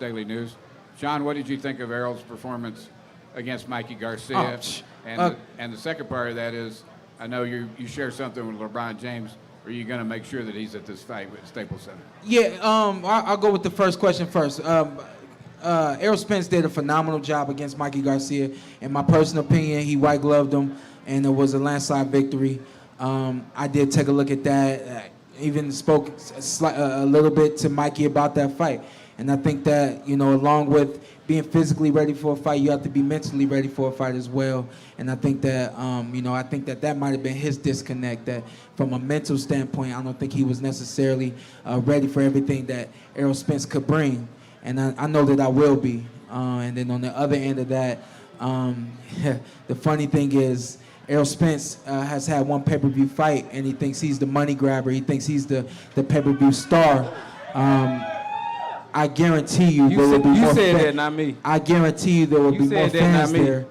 Daily News. Shawn, what did you think of Errol's performance against Mikey Garcia? And the second part of that is, I know you share something with LeBron James. Are you going to make sure that he's at this fight with Staples Center? Yeah, I'll go with the first question first. Errol Spence did a phenomenal job against Mikey Garcia. In my personal opinion, he white-gloved him, and it was a landslide victory. I did take a look at that. Even spoke a little bit to Mikey about that fight. And I think that, along with being physically ready for a fight, you have to be mentally ready for a fight as well. And I think that, that might have been his disconnect, that from a mental standpoint, I don't think he was necessarily ready for everything that Errol Spence could bring. And I know that I will be. And then on the other end of that, the funny thing is, Errol Spence has had one pay-per-view fight, and he thinks he's the money grabber. He thinks he's the pay-per-view star. I guarantee you there will be more. You said that, not me. I guarantee you there will be more fans there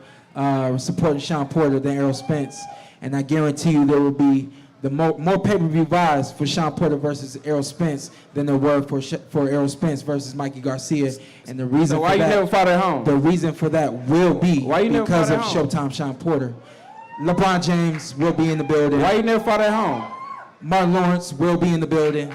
supporting Shawn Porter than Errol Spence, and I guarantee you there will be more pay-per-view buys for Shawn Porter versus Errol Spence than there were for Errol Spence versus Mikey Garcia. And the reason why for you that, never fought at home? The reason for that will be because of home? Showtime Shawn Porter. LeBron James will be in the building. Why you never fought at home? Martin Lawrence will be in the building.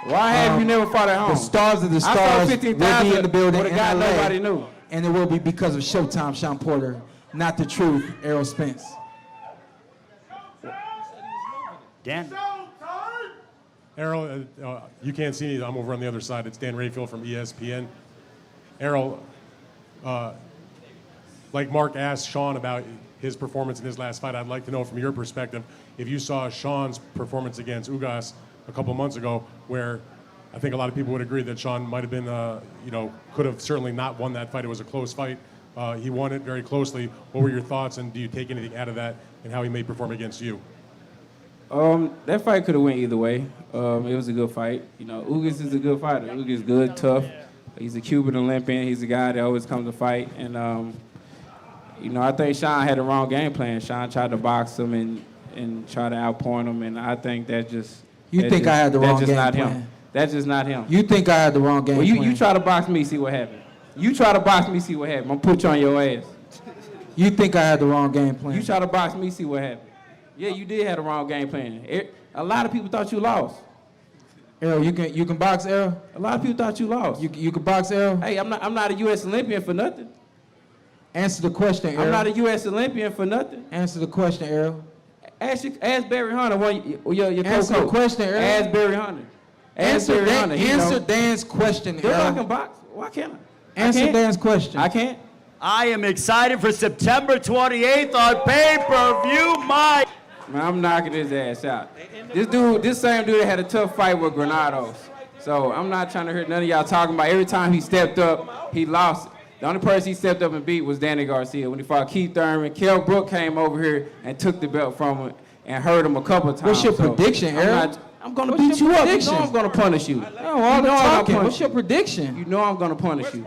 Why have you never fought at home? The stars of the stars will be in the building with a guy in LA, nobody knew. And it will be because of Showtime Shawn Porter, not the truth, Errol Spence. Dan. Errol, you can't see me. I'm over on the other side. It's Dan Rayfield from ESPN. Errol, like Mark asked Shawn about his performance in his last fight, I'd like to know from your perspective if you saw Shawn's performance against Ugas a couple months ago, where I think a lot of people would agree that Shawn might have been, could have certainly not won that fight. It was a close fight. He won it very closely. What were your thoughts, and do you take anything out of that and how he may perform against you? That fight could have went either way. It was a good fight. Ugas is a good fighter. Ugas is good, tough. He's a Cuban Olympian. He's a guy that always comes to fight. And, I think Shawn had the wrong game plan. Shawn tried to box him and try to outpoint him, and I think that just... I had the wrong game plan? Him. That's just not him. You think I had the wrong game plan? You try to box me, see what happens. You try to box me, see what happens. I'm going to put you on your ass. You think I had the wrong game plan? You try to box me, see what happens. Yeah, you did have the wrong game plan. A lot of people thought you lost. Errol, you can box, Errol? A lot of people thought you lost. You can box, Errol? Hey, I'm not a U.S. Olympian for nothing. Answer the question, Errol. I'm not a U.S. Olympian for nothing. Answer the question, Errol. Ask Barry Hunter, your Answer the question, Errol. Ask Barry Hunter. Answer Dan's question, Errol. I can box. Why can't I? Answer Dan's question. I can't. I am excited for September 28th on pay-per-view, Mike. Man, I'm knocking his ass out. This same dude had a tough fight with Granados. So I'm not trying to hear none of y'all talking about every time he stepped up, he lost it. The only person he stepped up and beat was Danny Garcia. When he fought Keith Thurman, Kell Brook came over here and took the belt from him and hurt him a couple times. What's your prediction, Errol? I'm going to beat you up. You know I'm going to punish you. No, all the talking. What's your prediction? You know I'm going to punish you.